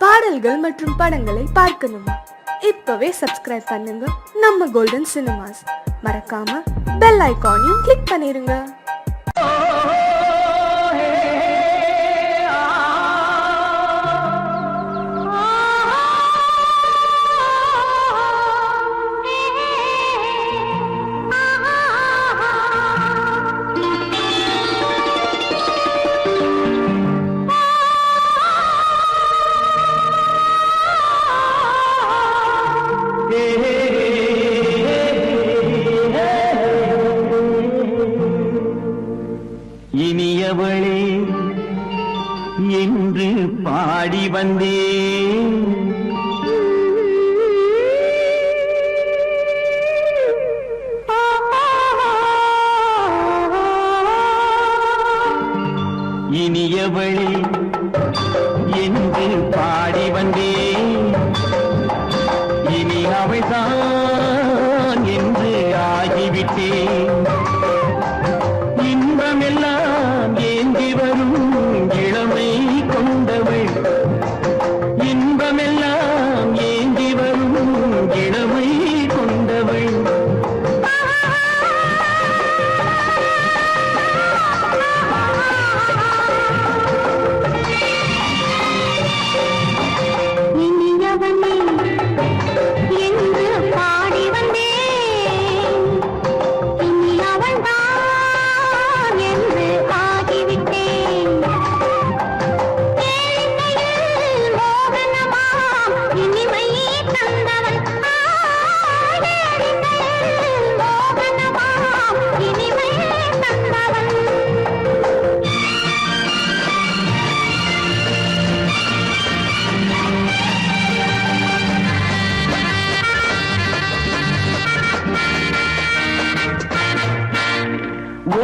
பாடல்கள் மற்றும் படங்களை பார்க்கணுமா? இப்பவே சப்ஸ்கிரைப் பண்ணுங்க நம்ம கோல்டன் சினிமாஸ். மறக்காம பெல் ஐகானையும் கிளிக் பண்ணிருங்க. இனியவளே என்று பாடி வந்தேன். இனியவளே என்று பாடி வந்தேன். இனி அவள்தான் என்று ஆகிவிட்டேன். இன்பமெல்லாம் ஏந்தி வரும் இளமை கொண்டவள். இன்பமெல்லாம் ஏந்தி வரும் இளமை கொண்டவள்.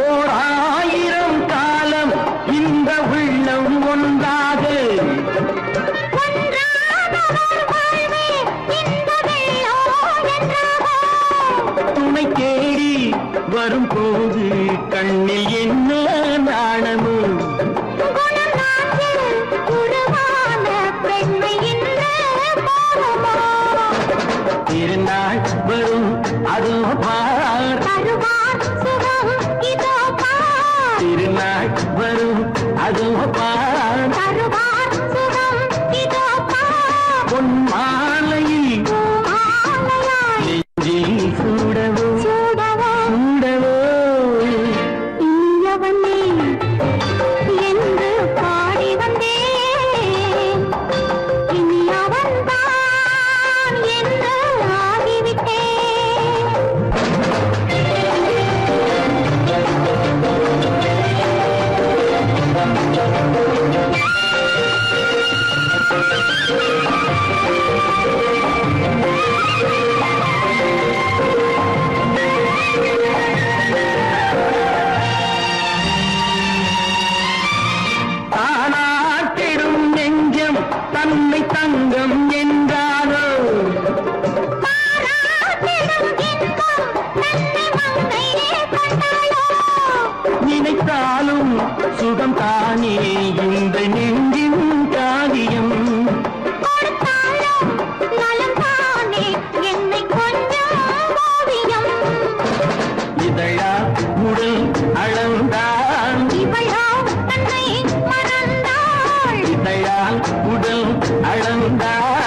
ஓர் ஆயிரம் காலம் இந்த உள்ளம் ஒன்றாக துணை தேடி வரும்போது கண்ணில் என்ன நாணமோ? திருநாள் வரும் அதோ பார். திருநாள் வரும் அதோ பார். பொன் மாலையில் நெஞ்சில் சூடவோ சூடவோ. என்று பாடி வந்தேன். இனி அவன்தான் என்று ஆகிவிட்டேன். தானாட்டிடும் நெஞ்சம் தன்னை தங்கம் என்றாரோ? நினைத்தாலும் சுகம் தானே இந்த நெஞ்சின் காரியம். இதழா உடல் அளந்தாள். இதழால் உடல் அளந்தாள்.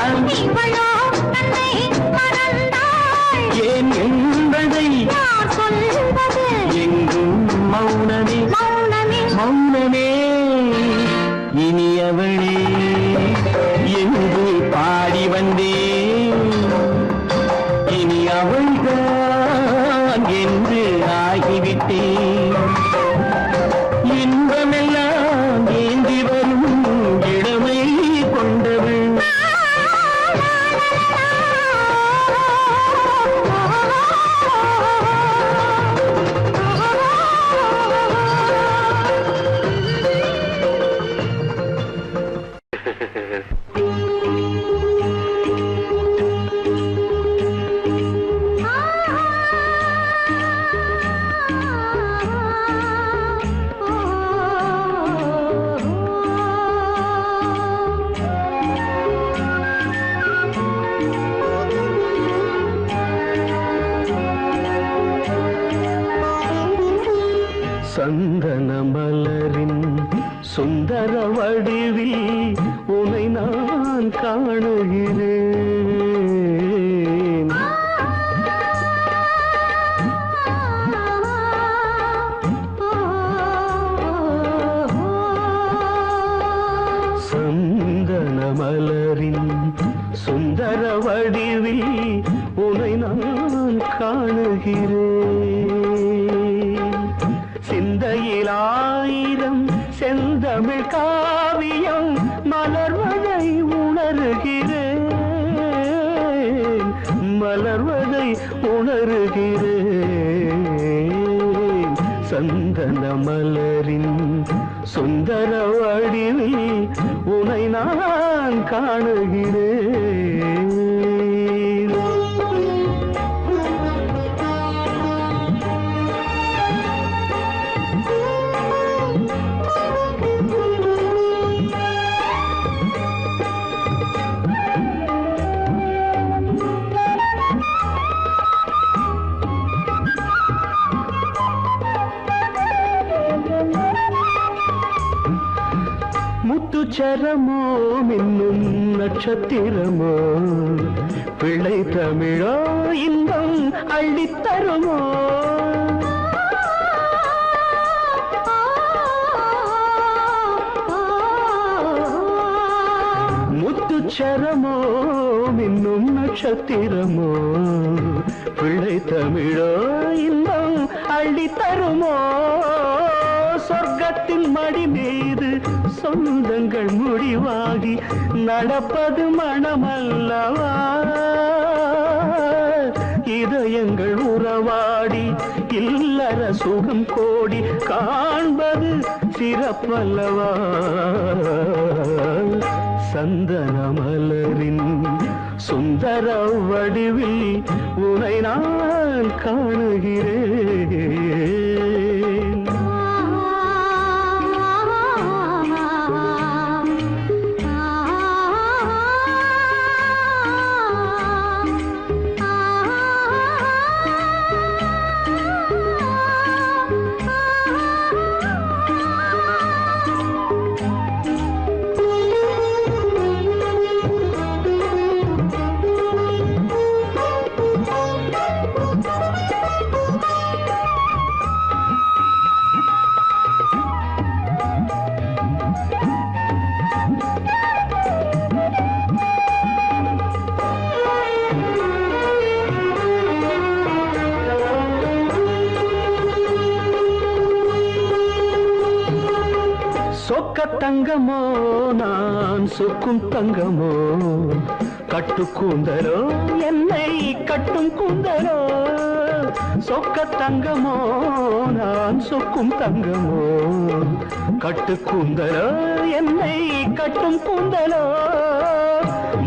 சுந்தர வடிவில் உனை நான் காணுகிறேன். சந்தன மலரின் சுந்தர வடிவில் உனை நான் காணுகிறேன். சிந்தையில் ஆயிரம் செந்தமிழ் காவியம் மலர்வதை உணர்கிறேன், மலர்வதை உணர்கிறேன். சந்தன மலரின் சுந்தர வடிவில் உனை நான் காணுகிறேன். முத்துச்சரமோ மின்னும் நட்சத்திரமோ பிள்ளை தமிழோ இன்பம் அள்ளித்தருமோ. முத்துச்சரமோ மின்னும் நட்சத்திரமோ பிள்ளை தமிழோ இன்பம் அள்ளித்தருமோ. சொர்க்கத்தின் மடி மீது சொந்தங்கள் முடிவாகி நடப்பது மனமல்லவா. இதயங்கள் உறவாடி இல்லற சுகம் கோடி காண்பது சிறப்பல்லவா. சந்தன மலரின் சுந்தர வடிவில் உனை நான் காணுகிறேன். சொக்க தங்கமோ நான் சொக்கும் தங்கமோ கட்டு கூந்தலோ என்னை கட்டும் கூந்தலோ. சொக்க தங்கமோ நான் சொக்கும் தங்கமோ கட்டு கூந்தலோ என்னை கட்டும் கூந்தலோ.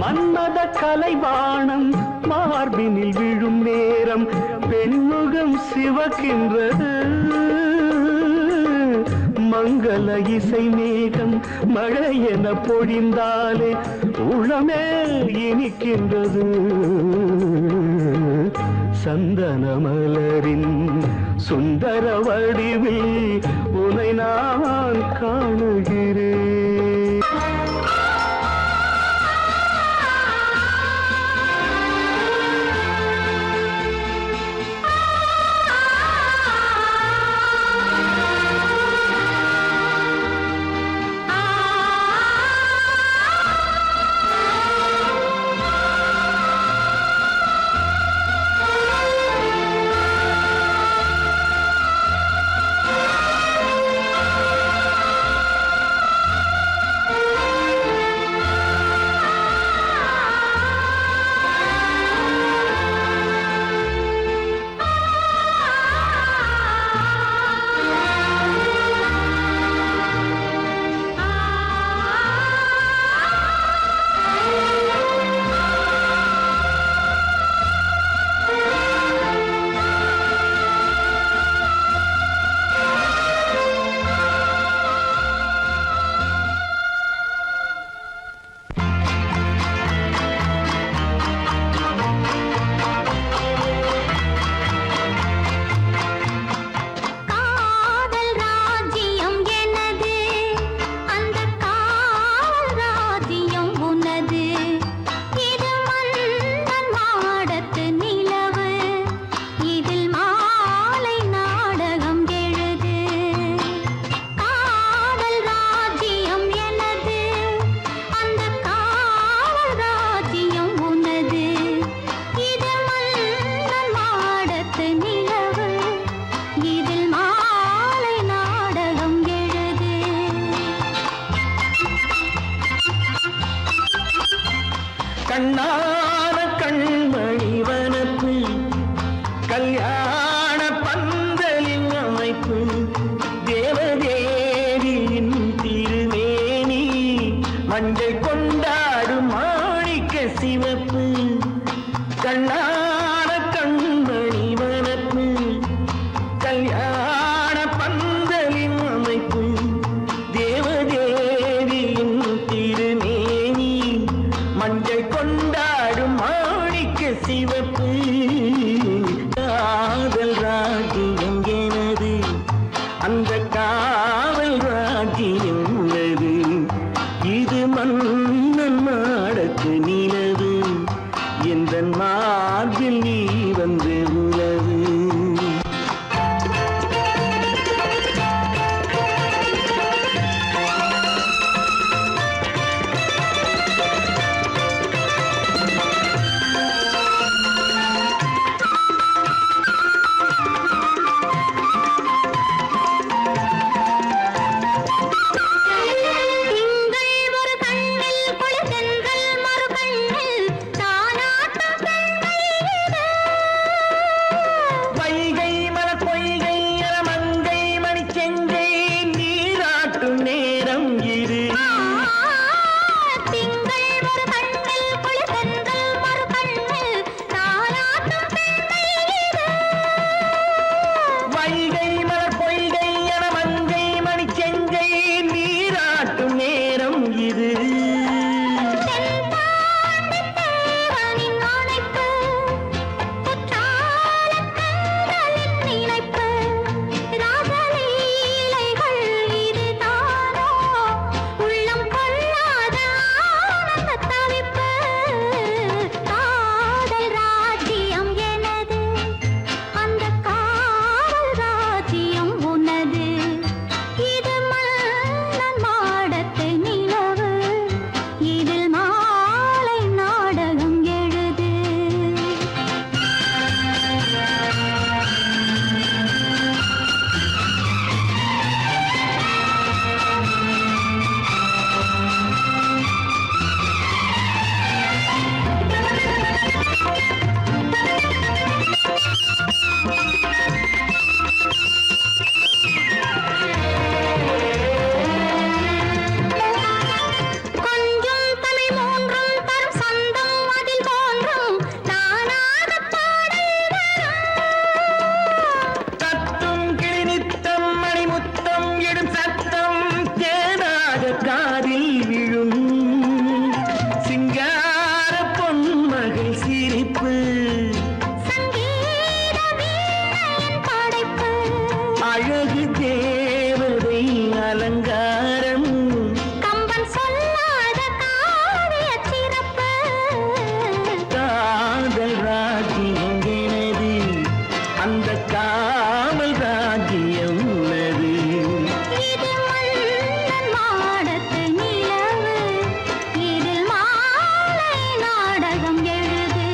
மன்மத கலைவாணம் மார்பினில் விழும் நேரம் பெண்முகம் சிவக்கின்றது. மங்கள இசை மேகம் மழை என பொழிந்தாலே உளமே இனிக்கின்றது. சந்தன மலரின் சுந்தர வடிவில் உனை நான் காணுகிறேன். கண்ணான கண்மணி வனப்பு கல்யாண பந்தலின் அமைப்பு தேவதேவியின் திருமேனி மஞ்சள் கொண்டாடும் மாணிக்க சிவப்பு கண்ணான கண்மணி வனப்பு கல்யாண பந்தலின் அமைப்பு தேவதேவியின் திருமேனி மஞ்சள் கொண்டாடும் மாணிக்க சிவப்பு காதல் ராஜ்யம் எனது அந்த காவல் ராஜ்யம் உள்ளது இது மன்னன் மாடத்து நிலவு எந்த மார்பில் நீ வந்து உலவு திங்கள் ஒரு கண்ணில் குளிர்தென்றல் மறு கண்ணில் தானாட்டம் பெண்மையிலே வைகை மலர் பொய்கை மங்கை மணிச்செங்கை நீராட்டும் நேரம் இது திங்கள் ஒரு கண்ணில் குளிர்தென்றல் மறு கண்ணில் தானாட்டம் பெண்மையிலே வைகை மலர் பொய்கை மங்கை மணிச்செங்கை நீராட்டும் நேரம் இது தென்பாண்டித் தேவனின் அணைப்பு குற்றாலக் கண்களின் நினைப்பு ராசலீலைகள் இதுதானோ உள்ளம் கொள்ளாத ஆனந்த தவிப்பு காதல் ராஜ்யம் எனது அந்த காவல் ராஜ்யம் உனது இது மன்னன் மாடத்து நிலவு இதில் மாலை நாடகம் எழுது கொஞ்சம் தமிழ் மூன்றும் தரும் சந்தம் அதில் தோன்றும் நானாகப் பாடல் வரும் தத்தும் கிளி நித்தம் மணிமுத்தம் இடும் சத்தம் தேனாக காதில் விழும் சிங்கார பொன்மகள் சிரிப்பு சங்கீத வீணையின் படைப்பு அழகு தேவதை அலங்காரம் கம்பன் சொல்லாத காவியச் சிறப்பு காதல் ராஜ்யம் எனது அந்த காவல் ராஜ்யம் உள்ளது இது மன்னன் மாடத்து நிலவு இதில் மாலை நாடகம் எழுது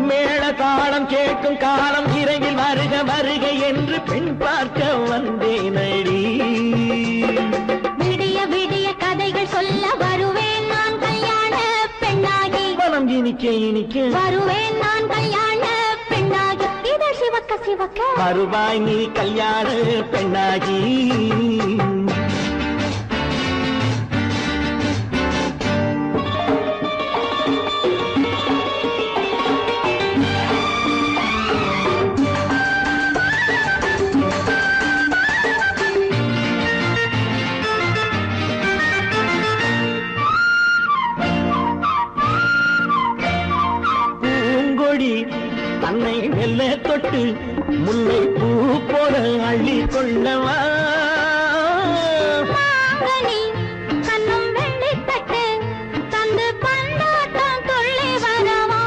மேள தாளம் கேட்கும் காலம் இறையில் வருக வருக என்று பெண் பார்க்க வந்தேனடி விடிய விடிய கதைகள் சொல்ல வருவேன் நான் கல்யாண பெண்ணாகி மனம் இனிக்க இனிக்க வருவேன் நான் கல்யாண பெண்ணாகி இதழ் சிவக்க சிவக்க வருவாய் நீ கல்யாண பெண்ணாகி பூங்கொடி தன்னை மெல்ல தொட்டு முல்லை பூ போல அள்ளி கொள்ளவா மாங்கனி கண்ணும் வெள்ளித்தட்டு தந்து பந்தாட்டம் துள்ளி வரவா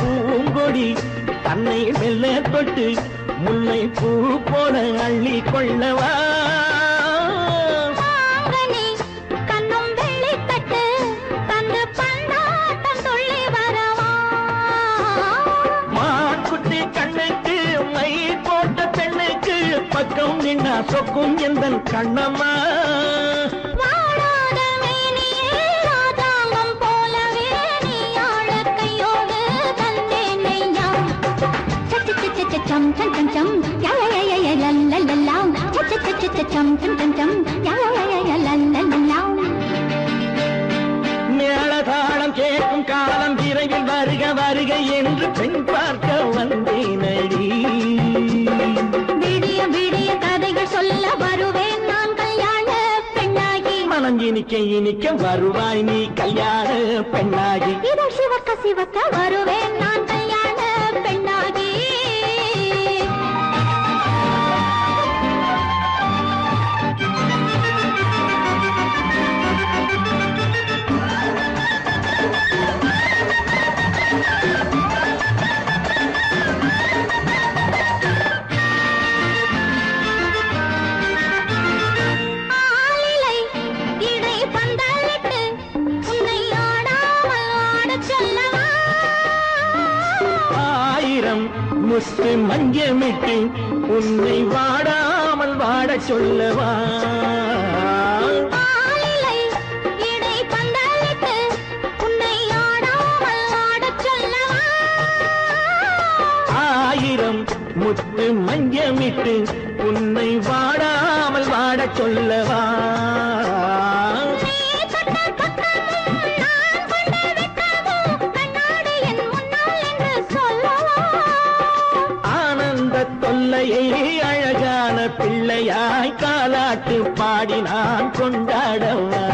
பூங்கொடி தன்னை மெல்ல மெல்ல தொட்டு முல்லை பூ போல அள்ளி கொள்ளவா மாங்கனி கண்ணும் வெள்ளி தட்டு தந்து பந்தாட்டம் துள்ளி வரவா மாக்குட்டி கண்ணுக்கு மை போட்ட பெண்ணுக்கு பக்கம் நின்னா சொக்கும் எந்தன் கண்ணம்மா வாழாத மேனியே ராஜாங்கம் போலவே நீ ஆள கையோடு தந்தேன் நெய்யா சம் சம் சம் சம் யா யா யா யா லல்லல்லா சம் சம் சம் சம் யா யா யா யா லல்லல்லா மேளதாளம் கேட்கும் காலம் விரைவில் வருக வருக என்று பெண் பார்க்க வந்தேனடி விடிய விடிய கதைகள் சொல்ல வருவேன் நான் கல்யாண பெண்ணாகி மனம் இனிக்க இனிக்க வருவாய் நீ கல்யாண பெண்ணாகி இதழ் சிவக்க சிவக்க வருவேன் நான் கல்யாண பெண்ணாகி ஆலிலை இடை பந்தலிட்டு உன்னை ஆடாமல் ஆடச் சொல்லவா ஆயிரம் முத்து மஞ்சமிட்டு உன்னை வாடாமல் வாடச் சொல்லவா ஆலிலை இடை பந்தலிட்டு உன்னை ஆடாமல் ஆடச் சொல்லவா ஆயிரம் முத்து மஞ்சமிட்டு உன்னை வாடாமல் வாடச் சொல்லவா நீ தொட்ட பக்கமும் நான் கொண்ட வெட்கமும் கண்ணாடி என் முன்னால் என்று சொல்லவா ஆனந்த தொல்லையை அழகான பிள்ளையாய் காலாட்டு பாடி நான் கொண்டாடவா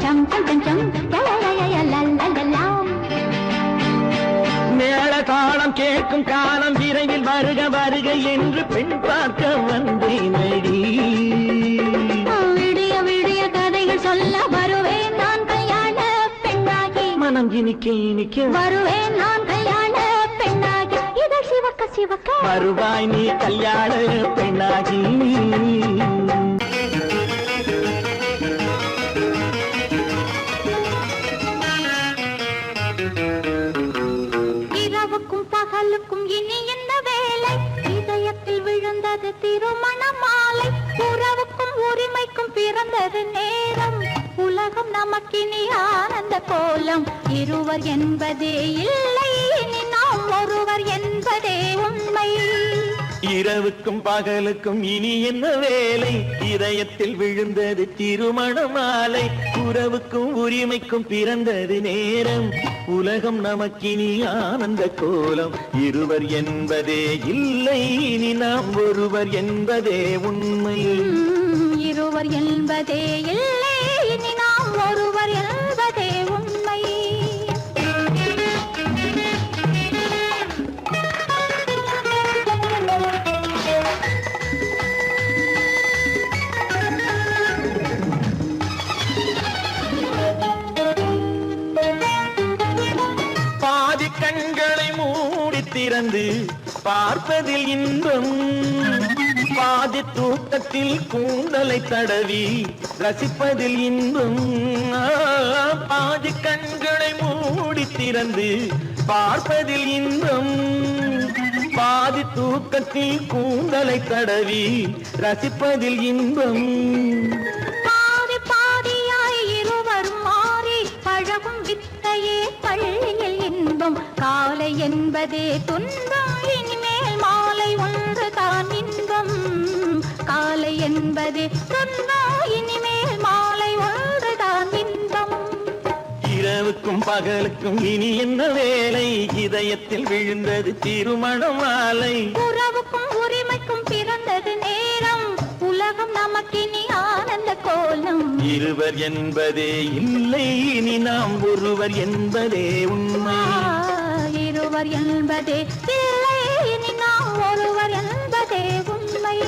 சம் சம் சம் சம் யா யா யா யா லல்லல்லா மேளதாளம் கேட்கும் காலம் விரைவில் வருக வருக என்று பெண் பார்க்க வந்தேனடி விடிய விடிய கதைகள் சொல்ல வருவேன் நான் கல்யாண பெண்ணாகி மனம் இனிக்க இனிக்க வருவேன் நான் கல்யாண பெண்ணாகி இதழ் சிவக்க சிவக்க வருவாய் நீ கல்யாண பெண்ணாகி இரவுக்கும் பகலுக்கும் இனி என்ன வேலை இதயத்தில் விழுந்தது திருமண மாலை உறவுக்கும் உரிமைக்கும் பிறந்தது நேரம் உலகம் நமக்கினி ஆனந்த கோலம் இருவர் என்பதே இல்லை இனி நாம் ஒருவர் என்பதே உண்மை இரவுக்கும் பகலுக்கும் இனி என்ன வேலை இதயத்தில் விழுந்தது திருமண மாலை உறவுக்கும் உரிமைக்கும் பிறந்தது நேரம் உலகம் நமக்கினி ஆனந்த கோலம் இருவர் என்பதே இல்லை இனி நாம் ஒருவர் என்பதே உண்மை இருவர் என்பதே இல்லை இனி நாம் ஒருவர் என்பதே உண்மை பாதி கண்களை மூடி திறந்து பார்ப்பதில் இன்பம் பாதி தூக்கத்தில் கூந்தலை தடவி ரசிப்பதில் இன்பம் பாதி கண்களை மூடி திறந்து பார்ப்பதில் இன்பம் பாதி தூக்கத்தில் கூந்தலை தடவி ரசிப்பதில் இன்பம் பாதி பாதியாய் இருவர் மாறி பழகும் வித்தையே பள்ளியில் இன்பம் காலை என்பதே துன்பம் இனிமேல் மாலை ஒன்று தான் இன்பம் காலை என்பதே துன்பம் இனிமேல் மாலை ஒன்று தான் இன்பம் இரவுக்கும் பகலுக்கும் இனி என்ன வேலை இதயத்தில் விழுந்தது திருமண மாலை உறவுக்கும் உரிமைக்கும் பிறந்தது நேரம் உலகம் நமக்கினி ஆனந்த கோலம் இருவர் என்பதே இல்லை இனி நாம் ஒருவர் என்பதே உண்மை இருவர் என்பதே இல்லை இனி நாம் ஒருவர் என்பதே உண்மை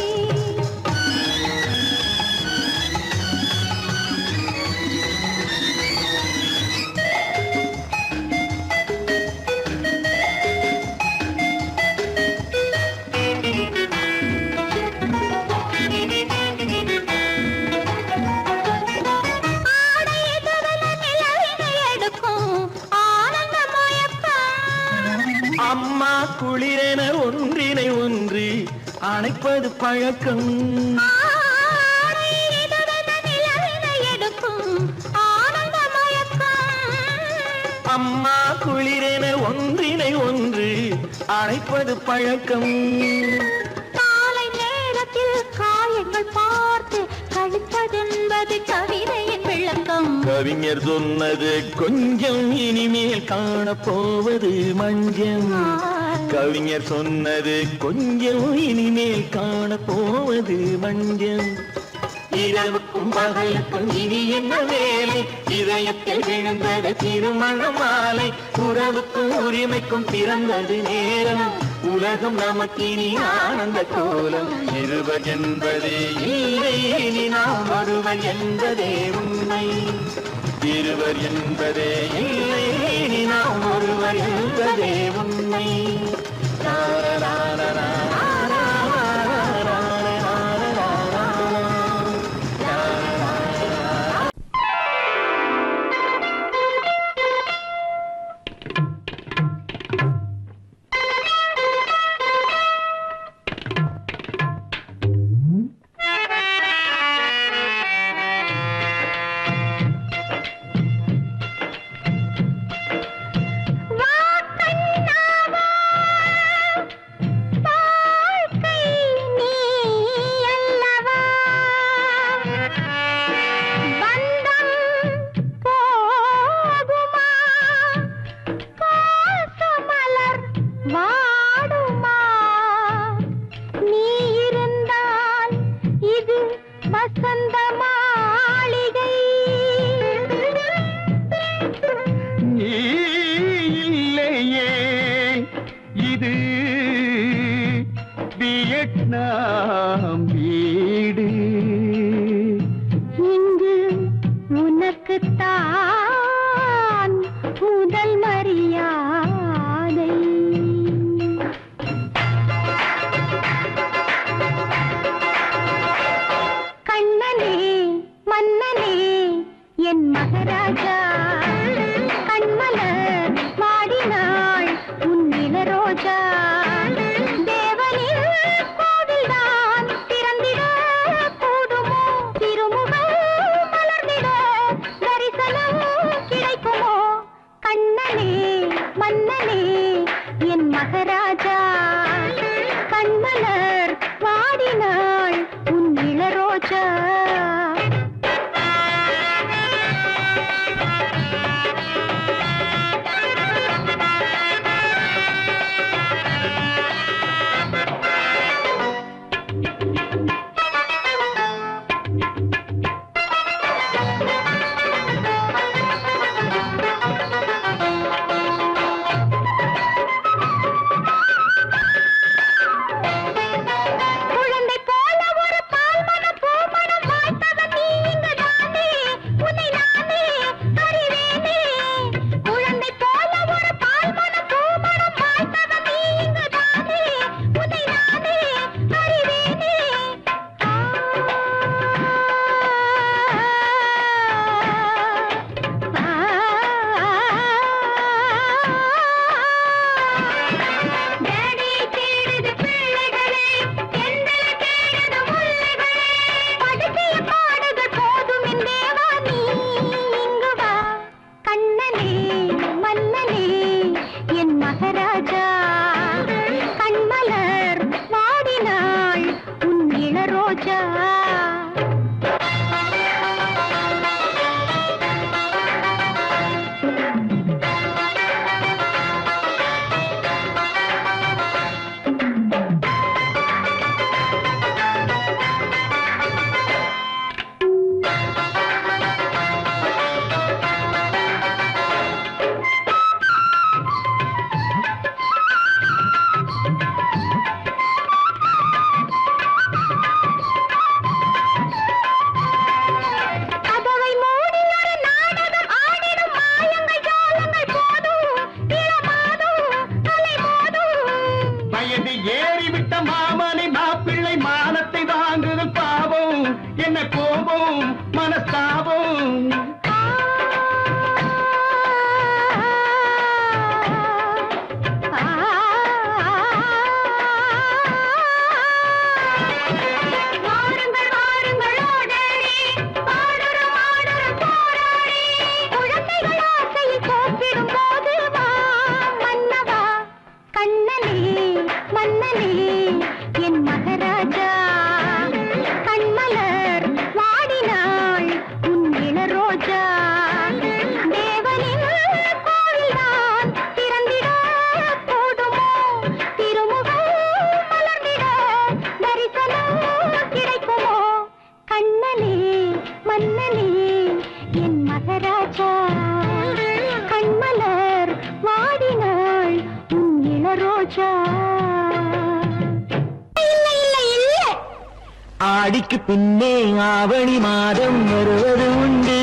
குளிரென ஒன்றினை ஒன்று அணைப்பது பழக்கம். அம்மா குளிரென ஒன்றினை ஒன்று அணைப்பது பழக்கம். காலை நேரத்தில் காயங்கள் பார்த்து கழிப்பதென்பது கவிதையின் விளக்கம். கவிஞர் சொன்னது கொஞ்சம் இனிமேல் காணப்போவது மஞ்சள். கவிஞர் சொன்னது கொஞ்சம் இனிமேல் காணப்போவது மஞ்சள். இரவுக்கும் பகலுக்கும் இனி என்ன வேலை, இதயத்தில் விழுந்தது திருமண மாலை. உறவுக்கும் உரிமைக்கும் பிறந்தது நேரம், உலகம் நமக்கினி ஆனந்த கோலம். இருவர் என்பதே இல்லை, இனி நாம் ஒருவர் என்பதே உண்மை. இருவர் என்பதே இல்லை, இனி நாம் ஒருவர் என்பதே உண்மை. நாம் வீடு இங்கு உனக்குத்தான் முதல் மரியாதை. கண்ணனே மன்னனே என் மகாராஜா, கண்மலர் மாடினாள் உன் இளரோஜா. மகாராஜா கண்மலர் வாடினாள் உன் இளரோஜா. என்ன கோபம் மனஸ்தாபம். கண்ணனே என் மகராஜா கண்மலர் வாடினாள் உன் இளரோஜா தேவனின் கோவில்தான் திறந்திட போடுமோ திருமுகம் மலர்ந்திட தரிசனம் கிடைக்குமோ கண்ணனே மன்னனே என் மகராஜா கண்மலர் வாடினாள் உன் இளரோஜா ஆடிக்கு பின்னே ஆவணி மாதம் வருவது உண்டு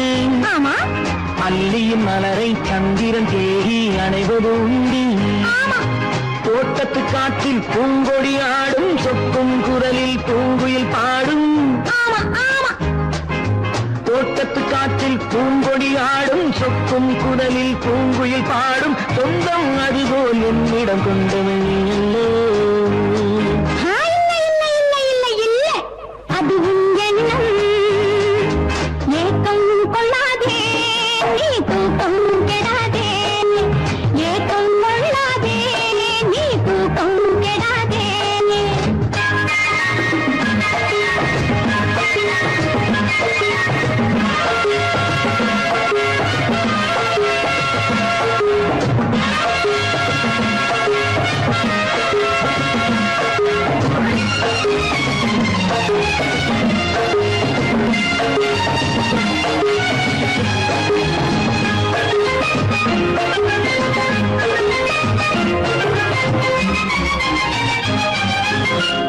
ஆமா அல்லியின் மலரை சந்திரன் தேடி அணைவது உண்டு தோட்டத்து காற்றில் பூங்கொடி ஆடும் சொக்கும் குரலில் பூங்குயில் பாடும் ஆமா ஆமா தோட்டத்து காற்றில் பூங்கொடி ஆடும் சொக்கும் குரலில் பூங்குயில் பாடும் சொந்தம் அதுபோல் என்னிடம் கொண்டவள் நீ அல்லோ அது உன் எண்ணம் ஏக்கம் கொள்ளாதே நீ தூக்கம் கெடாதே ஏக்கம் கொள்ளாதே நீ தூக்கம் கெடாதே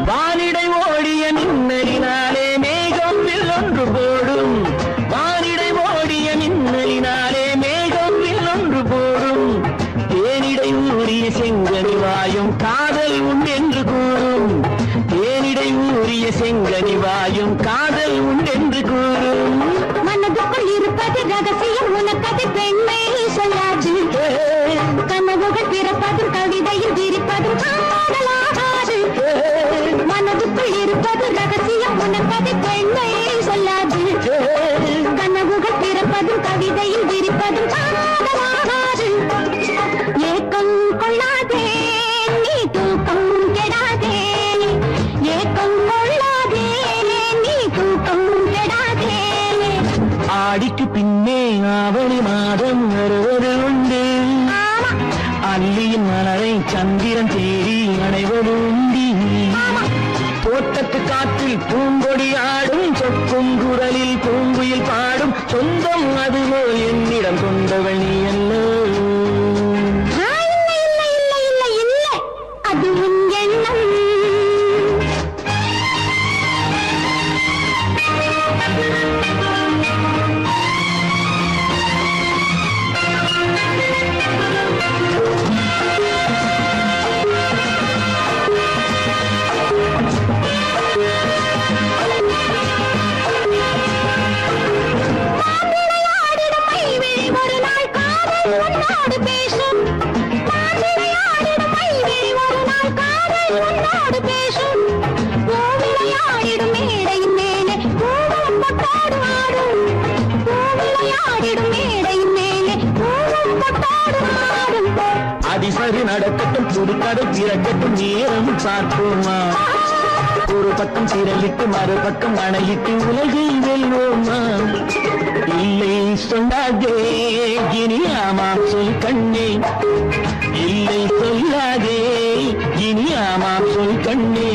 வானிடை ஓடிய மின்னலினாலே மேகம் ஒன்று போடும் வானிடை ஓடிய மின்னலினாலே மேகம் ஒன்று போடும் தேனிடை ஊறிய செங்கனி வாயும் காதல் உண்டென்று கூறும் தேனிடை ஊறிய செங்கனி வாயும் காதல் உண்டென்று கூறும் மனதுக்குள் இருப்பது ரகசியம் உனக்கது பெண்மை சொல்லாது கனவுகள் பிறப்பதும் கவிதையில் விரிப்பதும் காதலாகாது மனதுக்குள் இருப்பது ரகசியம் உனக்கது பெண்மை சொல்லாது கனவுகள் பிறப்பதும் கவிதையில் விரிப்பதும் காதலாகாது ஏக்கம் கொள்ளாதே நீ தூக்கம் கெடாதே ஏக்கம் கொள்ளாதே நீ தூக்கம் கெடாதே ஆடிக்கு பின்னே ஆவணி மாதம் வருவது உண்டு அல்லியின் மலரை சந்திரன் தேடி அணைவது உண்டு தோட்டத்து காற்றில் பூங்கொடி ஆடும் சொக்கும் குரலில் பூங்குயில் பாடும் சொந்தம் அதுவோ என்னிடம் கொண்டவள் நீ அல்லோ அது உன் எண்ணம் ஒரு நாள் காதல் உன்னோடு பேசும் விளையாடிடும் ஒரு நாள் காதல் உன்னோடு பேசும் விளையாடிடும் மேடையின் மேலே பூவும் பொட்டாடு ஆடும் விளையாடிடும் மேடையின் மேலே பூவும் பொட்டாடு ஆடும் அதிசரி நடக்கட்டும் புதுக்கதை பிறக்கட்டும் நேரம் பார்ப்போமா ஒரு பக்கம் திரளிட்டு மறுபக்கம் அணையிட்டு உலகை வெல்வோமா இல்லை சொல்லாதே இனி ஆமாம் சொல் கண்ணே இல்லை சொல்லாதே இனி ஆமாம் சொல் கண்ணே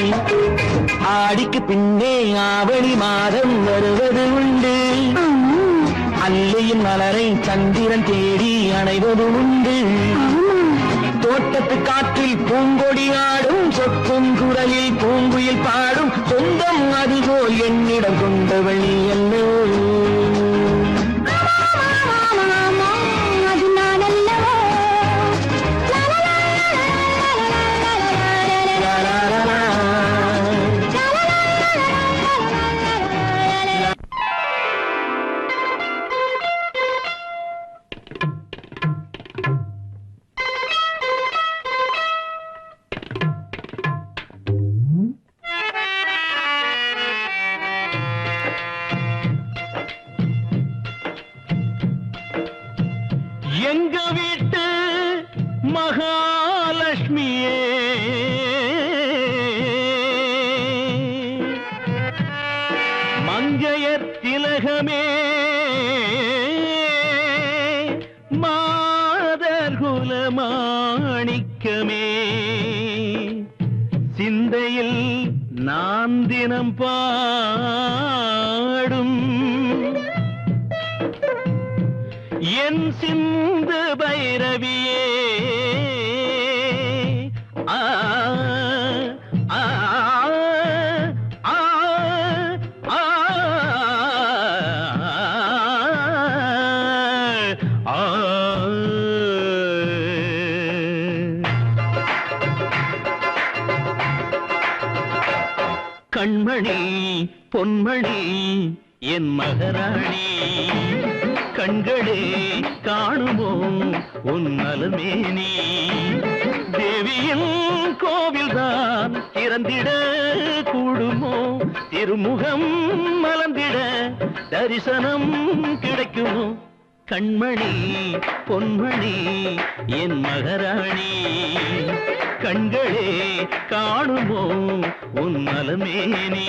ஆடிக்கு பின்னே ஆவணி மாதம் வருவது உண்டு அல்லையின் மலரை சந்திரன் தேடி அணைவது உண்டு தோட்டத்து காற்றில் பூங்கொடி ஆடும் சொக்கும் குரலில் பூங்குயில் பாடும் சொந்தம் அதுபோல் என்னிடம் கொண்டவள் நீ அல்லோ அது நான் அல்லவோ நாயகமே மாதர் குலமாணிக்கமே சிந்தையில் நான் தினம் பாடும் என் சிந்து பைரவியே ஆ ஆ ஆ ஆ ஆ கண்மணி பொன்மணி என் மகராணி கண்களே காணுமோ உன் நலமேனி தேவியின் கோவில்தான் திறந்திட கூடுமோ திருமுகம் மலர்ந்திட தரிசனம் கிடைக்குமோ கண்மணி பொன்மணி என் மகராணி கண்களே காணுமோ உன் நலமேனி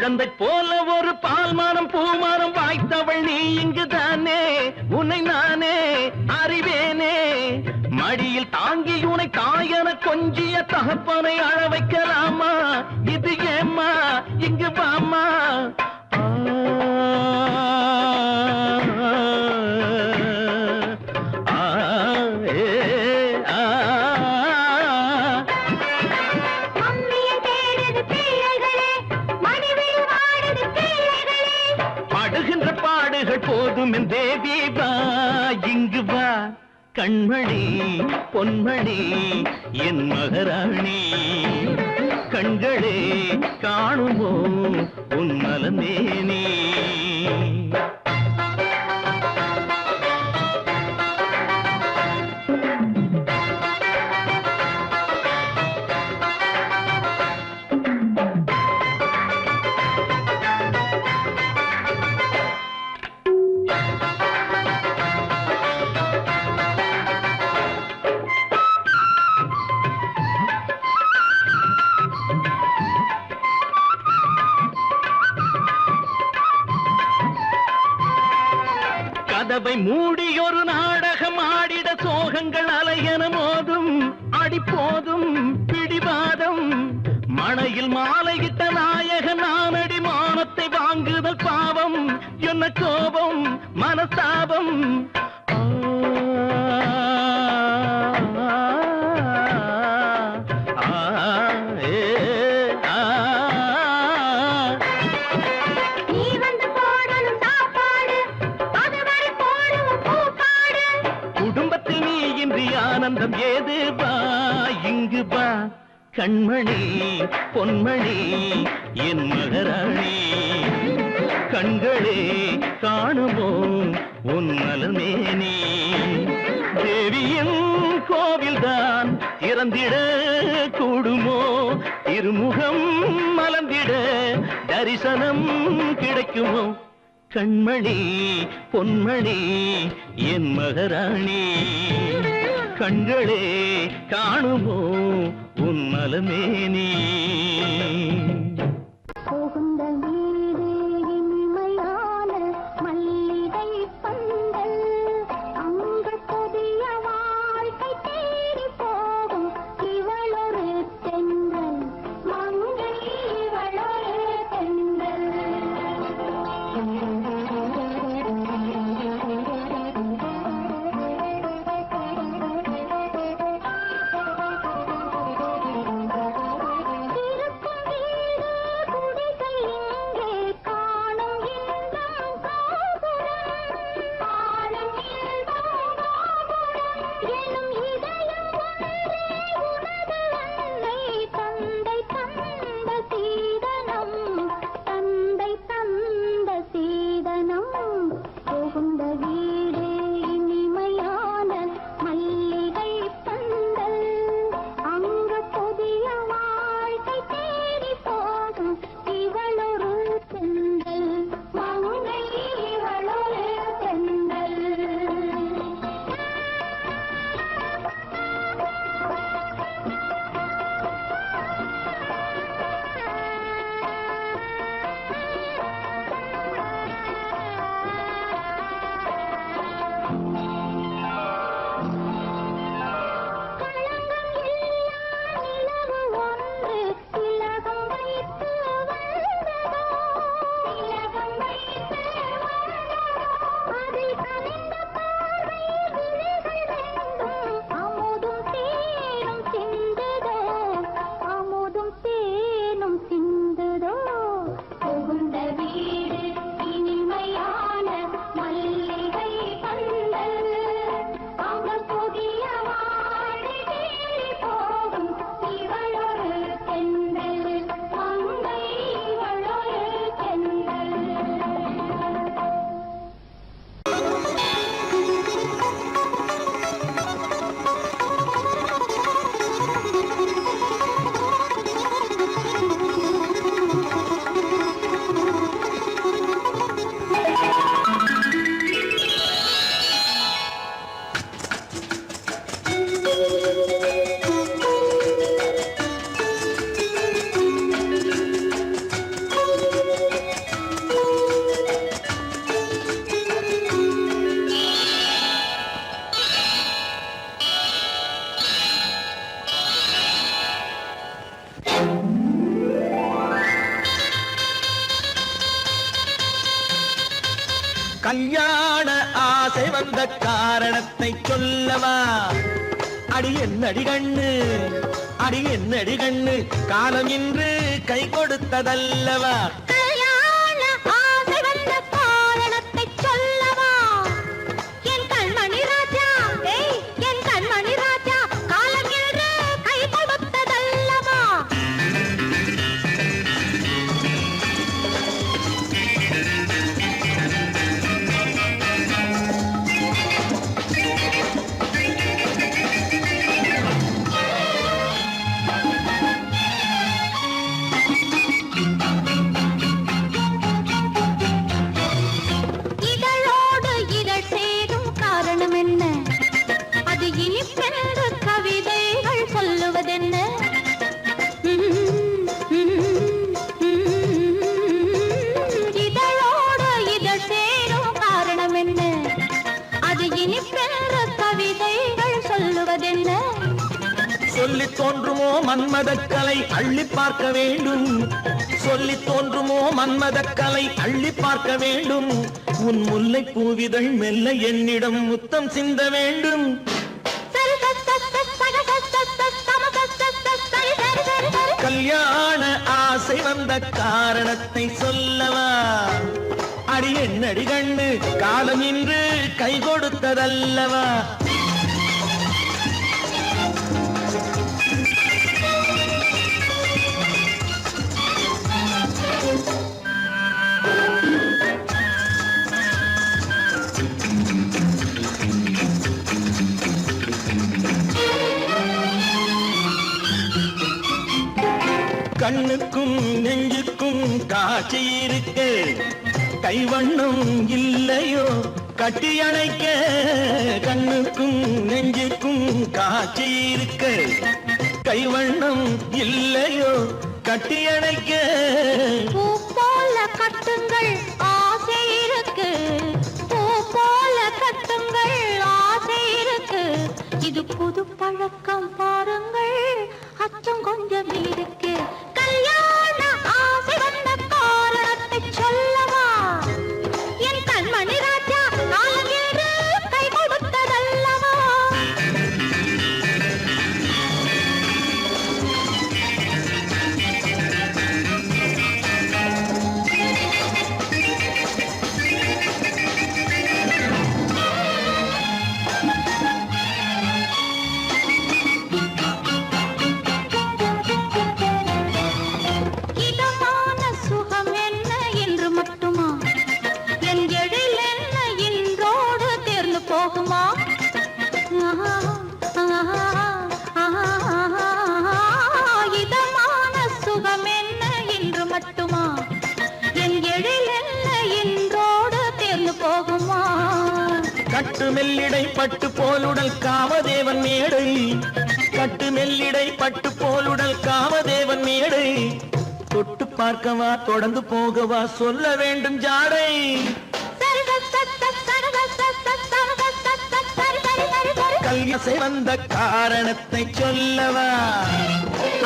குழந்தை போல ஒரு பால்மானம் பூமானம் வாய்த்தவள் நீ இங்குதானே உன்னை நானே அறிவேனே மடியில் தாங்கி உனை தாயன கொஞ்சிய தகப்பனை அழ வைக்கலாமா இது ஏம்மா இங்கு வாமா போதும் என் தேவி வா இங்கு வா கண்மணி பொன்மணி என் மகராணி கண்களே காணுமோ உன் நலமேனி கதவை மூடி ஒரு நாடகம் ஆடிட சோகங்கள் அலையன மோதும் அடிப்போதும் பிடிவாதம் மணையில் மாலையிட்ட நாயக நானடி மானத்தை வாங்குதல் பாவம் என்ன கோபம் மனஸ்தாபம் ஆனந்தம் ஏது வா இங்கு வா கண்மணி பொன்மணி என் மகராணி கண்களே காணுமோ உன் நலமேனி தேவியின் கோவில்தான் திறந்திட கூடுமோ திருமுகம் மலர்ந்திட தரிசனம் கிடைக்குமோ கண்மணி பொன்மணி என் மகராணி கண்களே காணுமோ உன் நலமேனி போகுந்த வீடு இனிமையான மல்லிகை பந்தல் அங்கு புதிய வாழ்க்கை தேடி போகும் இவளொரு தென்றல் மங்கை இவளொரு தென்றல் இருக்கும் வீடு குடிசை கல்யாண ஆசை வந்த காரணத்தை சொல்லவா? அடி என்னடி கண்ணு, அடி என்னடி கண்ணு, காலம் இன்று கை கொடுத்ததல்லவா? கல்யாண ஆசை வந்த காரணத்தை சொல்லவா? என் கண்மணி ராஜா, என் கண்மணி ராஜா, காலம் என்று கை கொடுத்ததல்லவா? இதழோடு இதழ் சேரும் காரணம் என்ன? அது இனிப்பென்று கவிதைகள் சொல்லுவதென்ன? இதழோடு இதழ் சேரும் காரணம் என்ன? அது இனிப்பென்று கவிதைகள் சொல்லுவதென்ன? சொல்லித் தோன்றுமோ மன்மதக்கலை அள்ளி பார்க்க வேண்டும், சொல்லித் தோன்றுமோ மன்மதக்கலை அள்ளி பார்க்க வேண்டும். உன் முல்லை பூவிதழ் மெல்ல என்னிடம் முத்தம் சிந்த வேண்டும். கல்யாண ஆசை வந்த காரணத்தை சொல்லவா? அடி என்னடி கண்ணு, காலம் இன்று கை கொடுத்ததல்லவா? கண்ணுக்கும் நெஞ்சுக்கும் காட்சி இருக்க, கைவண்ணம் இல்லையோ கட்டி அணைக்க? கண்ணுக்கும் நெஞ்சுக்கும் காட்சி இருக்க, கைவண்ணம் இல்லையோ கட்டி அணைக்க? பூ போல கட்டுங்கள் ஆசை இருக்கு, பூ போல கட்டுங்கள் ஆசை இருக்கு. இது புது பழக்கம் பாருங்கள், அச்சம் கொஞ்சம் இருக்கு. கல்யாண ஆசை வந்த காரணத்தை சொல்லவா? என் கண்மணி ராஜா, காலம் என்று கை கொடுத்ததல்லவா? இதமான சுகம் என்ன என்று மட்டுமா? என் எழில் என்ன இன்றோடு தேர்ந்து போகுமா? இதமான சுகம் என்ன என்று மட்டுமா? என் எழில் என்ன இன்றோடு தேர்ந்து போகுமா? கட்டு மெல்லிடை பட்டு போலுடல் காமதேவன் மேடை, கட்டு மெல்லிடை பட்டு போலுடல் காமதேவன் மேடை. தொட்டு பார்க்கவா தொடர்ந்து போகவா சொல்ல வேண்டும் ஜாடை? கல்யாசை வந்த காரணத்தை சொல்லவா?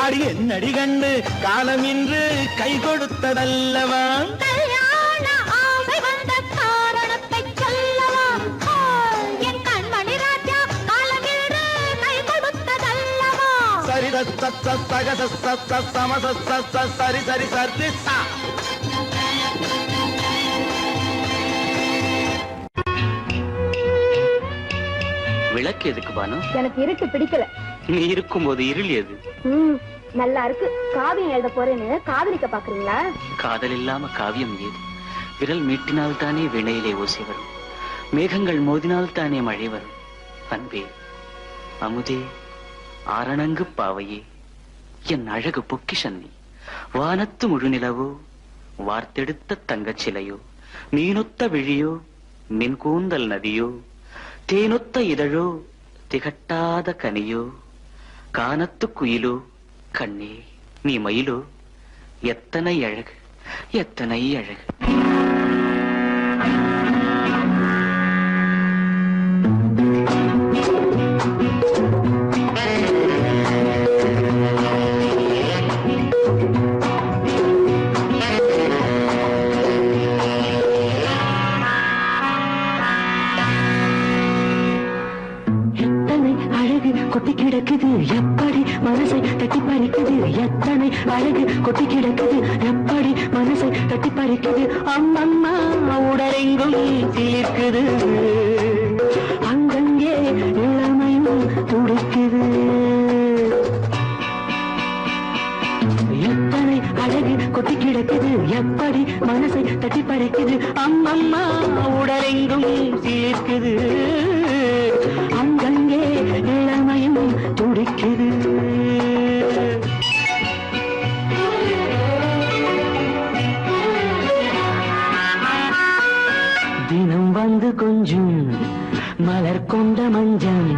அடி என்னடி கண்டு, காலம் இன்று கை கொடுத்ததல்லவா? கல்யாண ஆசை வந்த காரணத்தை சொல்லவா? என் கண்மணி ராஜா, காலம் என்று கை கொடுத்ததல்லவா? சரி சக சம சரி சரி சரி சா. விளக்கு எதுக்கு பானு? எனக்கு இருட்டு பிடிக்கல. நீ இருக்கும்போது இருள் எது? நல்லா இருக்கு. காவியம் எழுத போறேன்னு காதலிக்க பாக்குறீங்களா? காதல் இல்லாம காவியம் ஏது? விரல் மீட்டினால் தானே வினையிலே ஓசை வரும், மேகங்கள் மோதினால் தானே மழை வரும். அன்பே, அமுதே, ஆரணங்கு பாவையே, என் அழகு பொக்கிஷன்னி, வானத்து முழுநிலவோ, வார்த்தெடுத்த தங்கச் சிலையோ, மீனொத்த விழியோ, மின் கூந்தல் நதியோ, தேனொத்த இதழோ, திகட்டாத கனியோ, கானத்து குயிலோ, கண்ணே நீ மயிலோ, எத்தனை அழகு, எத்தனை அழகு. கொட்டி கிடக்குது எப்படி மனசை தட்டி பறிக்குது அம்மம்மா உடலெங்கும் தீர்க்குது அங்கங்கே இளமையும் துடிக்குது எத்தனை அழகு கொட்டி கிடக்குது எப்படி மனசை தட்டி பறிக்குது அம்மம்மா உடலெங்கும் தீர்க்குது அங்கங்கே இளமையும் துடிக்குது தினம் வந்து கொஞ்சம் மலர் கொண்ட மஞ்சம்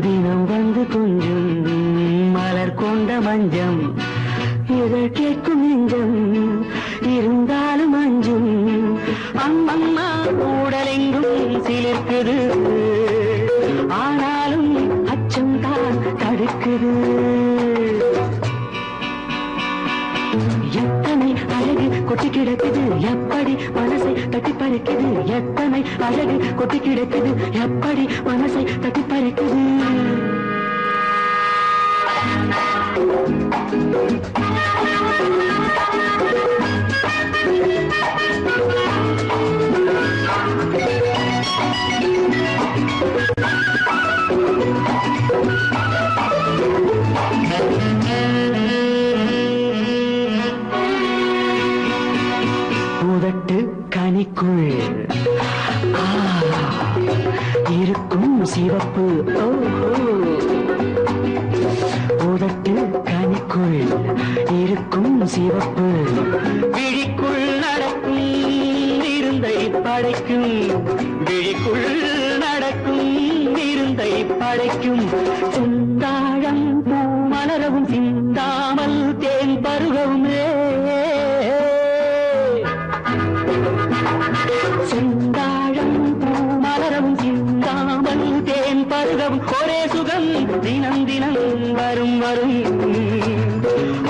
தினம் வந்து கொஞ்சம் மலர் கொண்ட மஞ்சம் இதழ் கேட்கும் நெஞ்சம் இருந்தாலும் அஞ்சும் அம்மம்மா உடலெங்கும் சிலிர்க்குது ஆனாலும் அச்சம் தான் தடுக்குது எத்தனை அழகு கொட்டி கிடக்குது எப்படி மனசை தட்டி பறிக்குது எத்தனை அழகு கொட்டி கிடக்குது எப்படி மனசை தட்டி பறிக்குது உதட்டு கனிக்குள் இருக்கும் சிவப்பு உதட்டு கனிக்குள் இருக்கும் சிவப்பு விழிக்குள் நடக்கும் இருந்தை படைக்கும் விழிக்குள் நடக்கும் இருந்தை படைக்கும் செந்தாழம் பூ மலரவும் சிந்தாமல் தேன் பருகவும் செந்தாழம் பூ மலரவும் சிந்தாமல் தேன் பருகவும் ஒரே சுகம் தினம் தினம் வரும் வரும்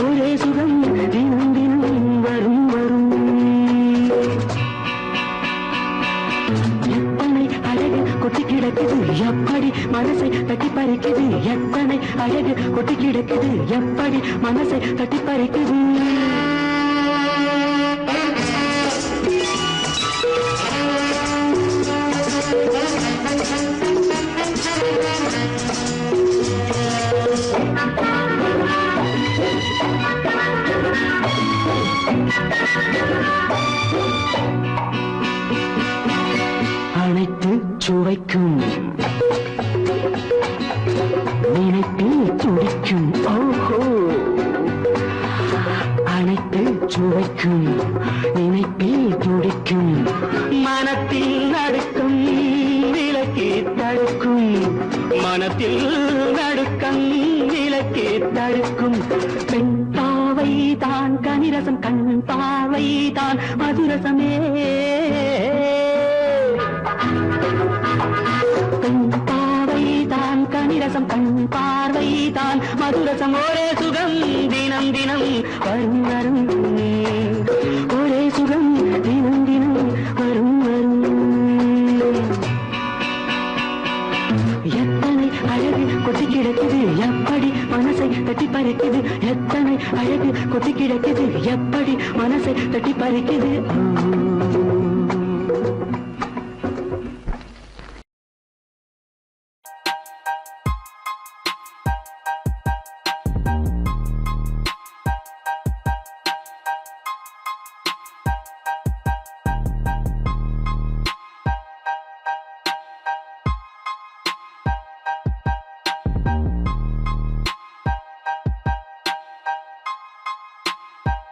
ஒரே சுகம் தினம் தினம் வரும் வரும் எத்தனை அழகு கொட்டி கிடக்குது எப்படி மனசை தட்டி பறிக்குது எத்தனை அழகு கொட்டி கிடக்குது எப்படி மனசை தட்டி பறிக்குது அனைத்து சுவைக்கும் நினைப்பில் துடிக்கும் ஓஹோ அனைத்து சுவைக்கும் நினைப்பில் துடிக்கும் மனத்தில் நடுக்கும் விலக்கி தடுக்கும் மனத்தில் நடுக்கம் விலக்கி தடுக்கும் பெண் பாவை தான் கனிரசம் கண் பாவை தான் மதுரசமே பெண் பாவை தான் கனிரசம் கண் பார்வை தான் மதுரசம் ஒரே சுகம் தினம் தினம் வரும் வரும் ஒரே சுகம் தினம் தினம் வரும் வரும் எத்தனை அழகு கொட்டி கிடக்குது எப்படி மனசை தட்டி பறிக்குது எத்தனை அழகு கொட்டி கிடக்குது எப்படி மனசை தட்டி பறிக்குது